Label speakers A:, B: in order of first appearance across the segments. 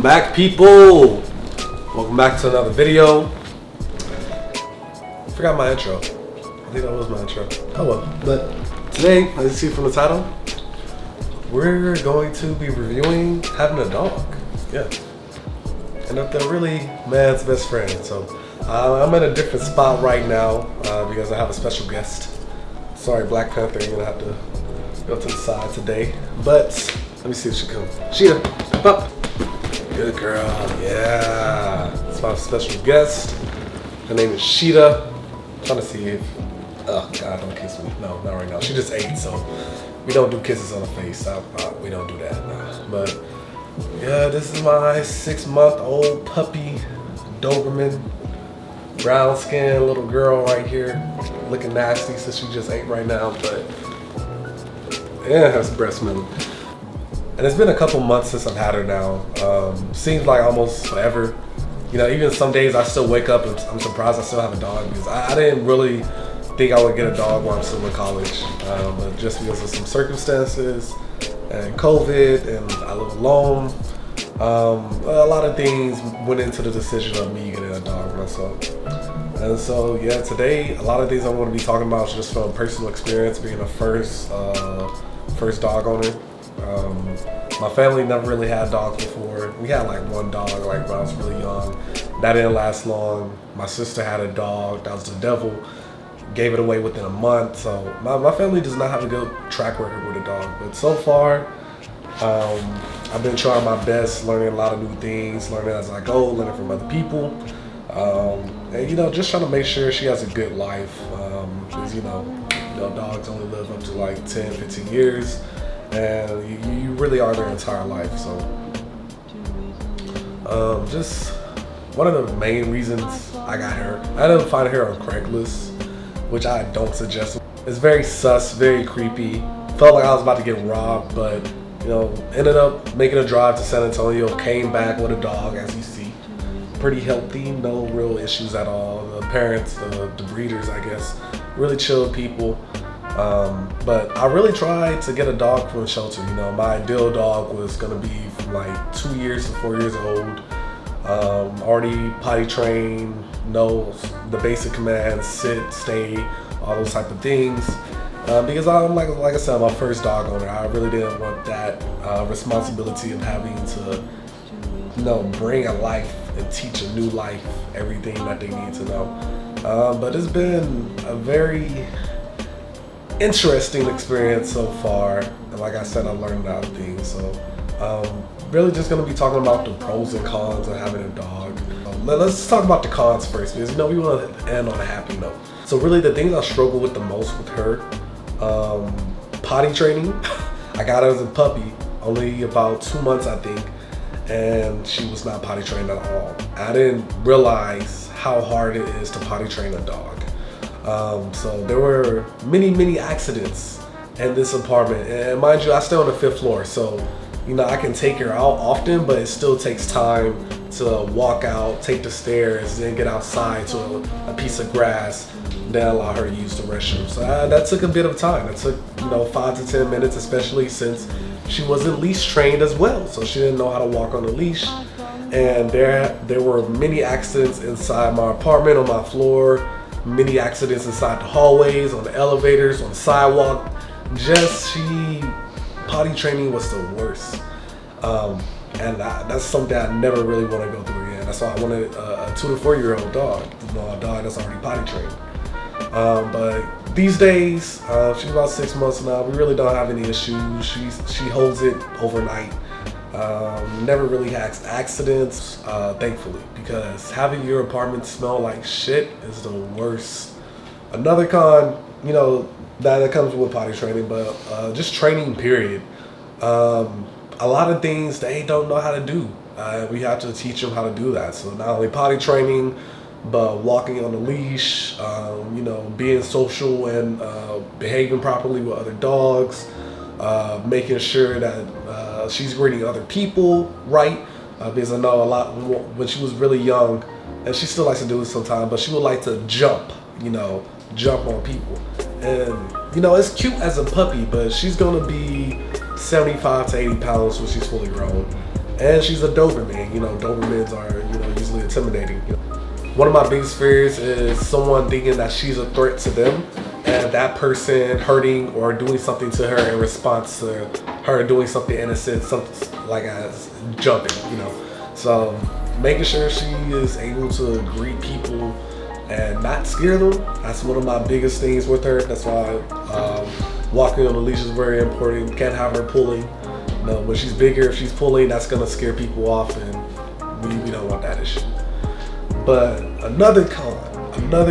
A: back, people. Welcome back to another video. I forgot my intro. I think that was my intro. Oh well. But today, as you see from the title, we're going to be reviewing having a dog. Yeah. And if they're really man's best friend. So I'm in a different spot right now because I have a special guest. Sorry, Black Panther, you're gonna have to go to the side today. But let me see if she comes. Sheeta, come up. Good girl, yeah. It's my special guest. Her name is Sheeta. I'm trying to see if, oh God, don't kiss me. No, not right now. She just ate, so we don't do kisses on the face. We don't do that, no. But yeah, this is my 6-month-old puppy, Doberman, brown skin little girl right here, looking nasty since she just ate right now, but yeah, has breast milk. And it's been a couple months since I've had her now. Seems like almost forever. You know, even some days I still wake up and I'm surprised I still have a dog because I didn't really think I would get a dog while I'm still in college. But just because of some circumstances and COVID and I live alone, a lot of things went into the decision of me getting a dog myself. And so yeah, today a lot of things I'm going to be talking about is just from personal experience being a first dog owner. My family never really had dogs before. We had like one dog like when I was really young. That didn't last long. My sister had a dog, that was the devil. Gave it away within a month. So my family does not have a good track record with a dog. But so far, I've been trying my best, learning a lot of new things, learning as I go, learning from other people. And you know, just trying to make sure she has a good life. Because you know, dogs only live up to like 10, 15 years. And you really are their entire life. So just one of the main reasons I got her, I didn't find her on Craigslist, which I don't suggest. It's very sus, very creepy. Felt like I was about to get robbed, but you know, ended up making a drive to San Antonio, came back with a dog, as you see. Pretty healthy, no real issues at all. The parents, the breeders, I guess, really chill people. But I really tried to get a dog from a shelter. You know, my ideal dog was gonna be from like 2 years to 4 years old. Already potty trained, knows the basic commands, sit, stay, all those type of things. Because I'm like I said, I'm my first dog owner. I really didn't want that responsibility of having to, you know, bring a life and teach a new life everything that they need to know. But it's been a very interesting experience so far, and like I said, I learned a lot of things. So really just going to be talking about the pros and cons of having a dog. Let's talk about the cons first, because you know we want to end on a happy note. So really the things I struggle with the most with her, potty training. I got her as a puppy, only about 2 months I think, and she was not potty trained at all. I didn't realize how hard it is to potty train a dog. So there were many accidents in this apartment, and mind you, I stay on the 5th floor, so you know I can take her out often, but it still takes time to walk out, take the stairs, then get outside to a piece of grass, then allow her to use the restroom. So that took a bit of time. It took, you know, 5 to 10 minutes, especially since she wasn't leash trained as well, so she didn't know how to walk on the leash. And there were many accidents inside my apartment, on my floor. Many accidents inside the hallways, on the elevators, on the sidewalk. Potty training was the worst. And that's something I never really want to go through again. That's why I wanted a 2 to 4 year old dog, you know, a dog that's already potty trained. But these days, she's about 6 months now, we really don't have any issues. She holds it overnight. Never really has accidents, thankfully, because having your apartment smell like shit is the worst. Another con, you know, that comes with potty training, but just training period. A lot of things they don't know how to do. We have to teach them how to do that. So not only potty training, but walking on the leash, you know, being social and behaving properly with other dogs, making sure that she's greeting other people right, because I know a lot when she was really young, and she still likes to do it sometimes, but she would like to jump, you know, jump on people. And you know, it's cute as a puppy, but she's gonna be 75 to 80 pounds when she's fully grown. And she's a Doberman. You know, Dobermans are, you know, usually intimidating. One of my biggest fears is someone thinking that she's a threat to them, and that person hurting or doing something to her in response to her doing something innocent, something like as jumping, you know. So making sure she is able to greet people and not scare them, that's one of my biggest things with her. That's why walking on the leash is very important. Can't have her pulling. You know, when she's bigger, if she's pulling, that's gonna scare people off, and we don't want that issue. But another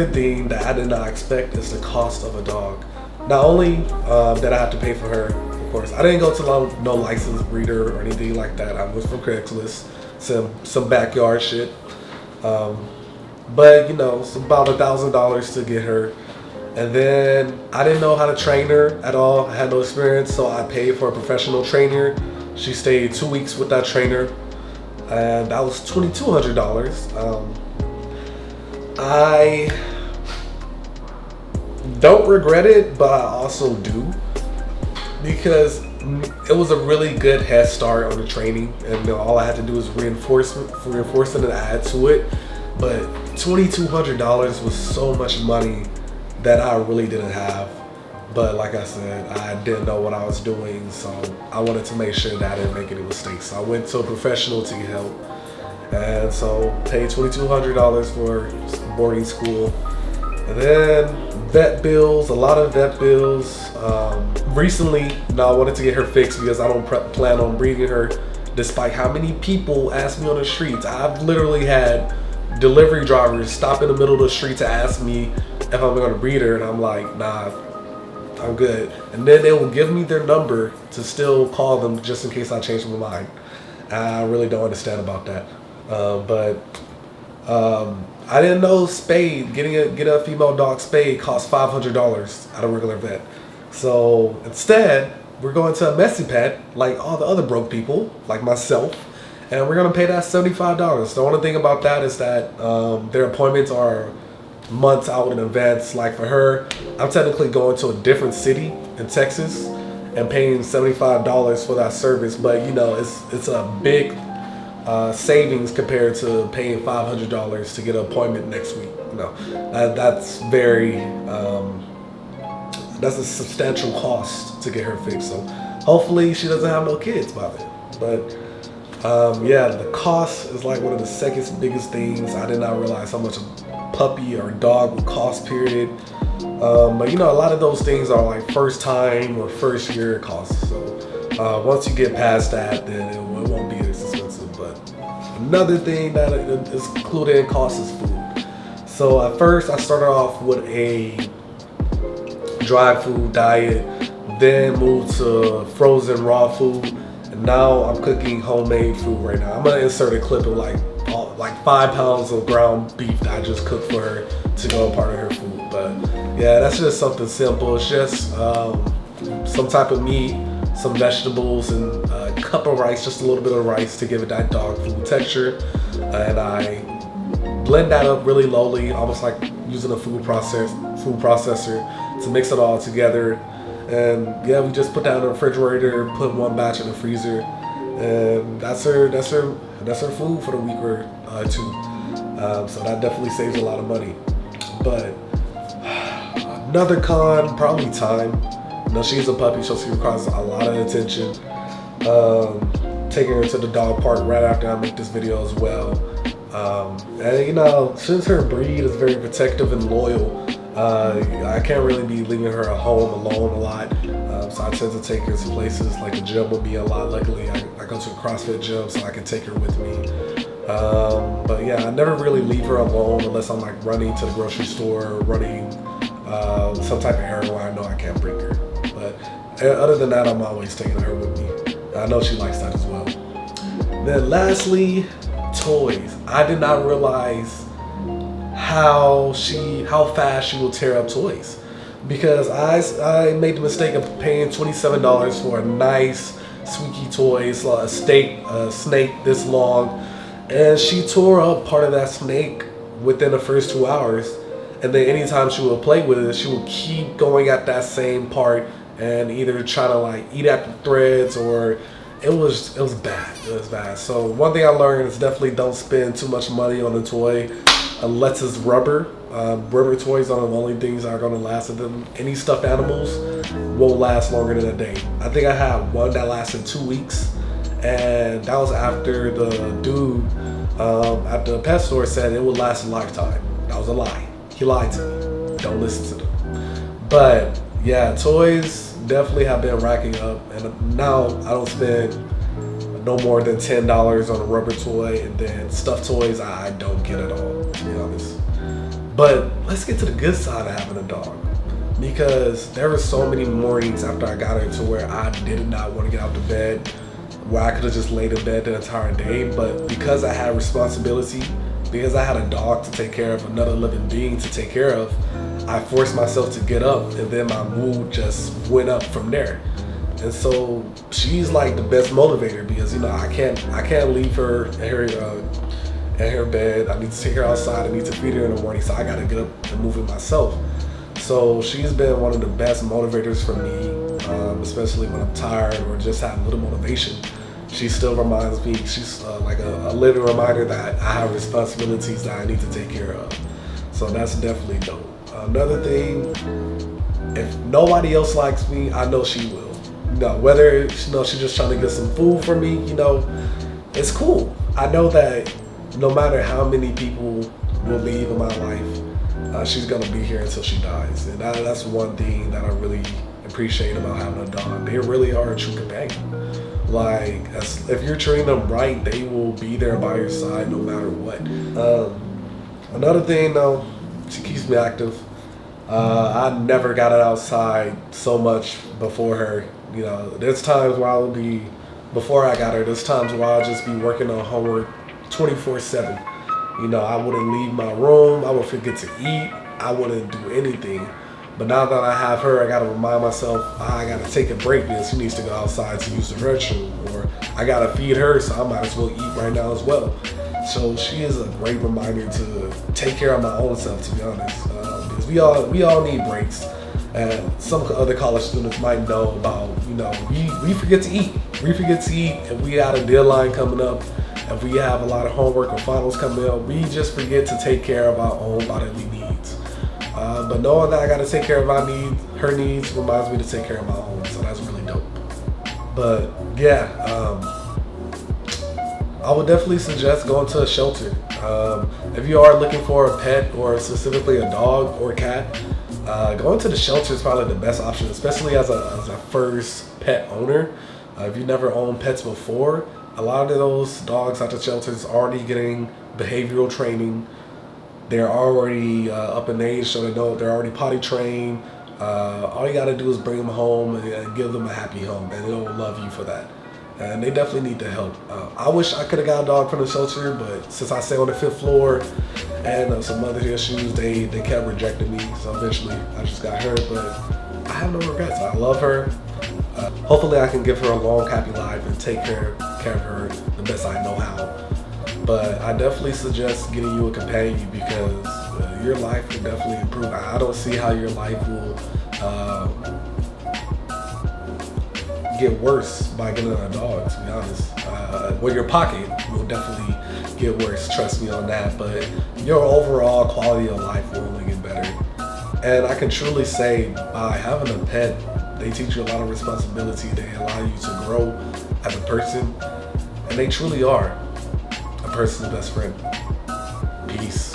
A: thing that I did not expect is the cost of a dog. Not only that I have to pay for her, of course, I didn't go to no licensed breeder or anything like that. I went from Craigslist, some backyard shit. But you know, it's about $1,000 to get her. And then I didn't know how to train her at all. I had no experience, so I paid for a professional trainer. She stayed 2 weeks with that trainer, and that was $2,200. I don't regret it, but I also do, because it was a really good head start on the training, and you know, all I had to do was reinforce it and add to it. But $2,200 was so much money that I really didn't have. But like I said, I didn't know what I was doing, so I wanted to make sure that I didn't make any mistakes. So I went to a professional to get help, and so paid $2,200 for boarding school. And then vet bills, a lot of vet bills. Recently, I wanted to get her fixed because I don't plan on breeding her, despite how many people ask me on the streets. I've literally had delivery drivers stop in the middle of the street to ask me if I'm gonna breed her, and I'm like, nah, I'm good. And then they will give me their number to still call them just in case I change my mind. I really don't understand about that. But I didn't know spade, getting a female dog spayed costs $500 at a regular vet. So instead, we're going to a messy pet like all the other broke people, like myself, and we're gonna pay that $75. The only thing about that is that their appointments are months out in advance. Like for her, I'm technically going to a different city in Texas and paying $75 for that service, but you know, it's a big savings compared to paying $500 to get an appointment next week. You know, that's very that's a substantial cost to get her fixed. So hopefully she doesn't have no kids by then. But yeah, the cost is like one of the second biggest things. I did not realize how much a puppy or a dog would cost, period. But you know, a lot of those things are like first time or first year costs. So once you get past that, then it won't be as expensive. But another thing that is included in cost is food. So at first I started off with a dry food diet, then moved to frozen raw food, and now I'm cooking homemade food right now. I'm gonna insert a clip of like 5 pounds of ground beef that I just cooked for her to go a part of her food. But yeah, that's just something simple. It's just some type of meat, some vegetables, and a cup of rice, just a little bit of rice to give it that dog food texture. And I blend that up really lowly, almost like using a food processor to mix it all together. And yeah, we just put that in the refrigerator, put one batch in the freezer, and that's her food for the week or two. So that definitely saves a lot of money. But another con, probably time. You know, she's a puppy, so she requires a lot of attention. Taking her to the dog park right after I make this video as well. And you know, since her breed is very protective and loyal, I can't really be leaving her at home alone a lot. So I tend to take her to places like the gym would be a lot. Luckily, I go to a CrossFit gym, so I can take her with me. But yeah, I never really leave her alone unless I'm like running to the grocery store, running some type of errand where I know I can't bring her. But other than that, I'm always taking her with me. I know she likes that as well. Then lastly, toys. I did not realize how fast she will tear up toys, because I made the mistake of paying $27 for a nice squeaky toy. It's like a snake this long, and she tore up part of that snake within the first 2 hours. And then anytime she would play with it, she would keep going at that same part and either try to like eat at the threads or it was bad. It was bad. So one thing I learned is definitely don't spend too much money on a toy unless it's rubber. Rubber toys are the only things that are going to last with them. Any stuffed animals won't last longer than a day. I think I had one that lasted 2 weeks, and that was after the dude at the pet store said it would last a lifetime. That was a lie. He lied to me. Don't listen to them. But yeah, toys definitely have been racking up, and now I don't spend no more than $10 on a rubber toy, and then stuffed toys I don't get at all, to be honest. But let's get to the good side of having a dog, because there were so many mornings after I got her to where I did not want to get out of bed, where I could have just laid in bed the entire day. But because I had responsibility, because I had a dog to take care of, another living being to take care of, I forced myself to get up, and then my mood just went up from there. And so she's like the best motivator, because I can't leave her in her bed. I need to take her outside. I need to feed her in the morning, so I gotta get up and move it myself. So she's been one of the best motivators for me, especially when I'm tired or just have a little motivation. She still reminds me, she's like a living reminder that I have responsibilities that I need to take care of. So that's definitely dope. Another thing, if nobody else likes me, I know she will. Whether she's just trying to get some food for me, it's cool. I know that no matter how many people will leave in my life, she's gonna be here until she dies. And that's one thing that I really appreciate about having a dog. They really are a true companion. Like, if you're treating them right, they will be there by your side no matter what. Another thing though, she keeps me active. I never got it outside so much before her. There's times where I would be, before I got her, there's times where I'll just be working on homework 24/7. I wouldn't leave my room. I would forget to eat. I wouldn't do anything. But now that I have her, I gotta remind myself I gotta take a break because she needs to go outside to use the restroom, or I gotta feed her, so I might as well eat right now as well. So she is a great reminder to take care of my own self, to be honest, because we all need breaks. And some other college students might know about, we forget to eat. We forget to eat if we got a deadline coming up, if we have a lot of homework or finals coming up. We just forget to take care of our own bodily needs. But knowing that I got to take care of her needs reminds me to take care of my own. So that's really dope. But yeah, I would definitely suggest going to a shelter. If you are looking for a pet, or specifically a dog or cat, going to the shelter is probably the best option, especially as a first pet owner. If you've never owned pets before, a lot of those dogs at the shelters are already getting behavioral training. They're already up in age, so they're already potty trained. All you gotta do is bring them home and give them a happy home, and they'll love you for that. And they definitely need the help. I wish I could have got a dog from the shelter, but since I stay on the 5th floor and some other issues, they kept rejecting me. So eventually I just got her, but I have no regrets. I love her. Hopefully I can give her a long, happy life and take care of her the best I know how. But I definitely suggest getting you a companion, because your life will definitely improve. I don't see how your life will get worse by getting a dog, to be honest. Well, your pocket will definitely get worse, trust me on that, but your overall quality of life will only get better. And I can truly say, by having a pet, they teach you a lot of responsibility. They allow you to grow as a person, and they truly are a person's best friend. Peace.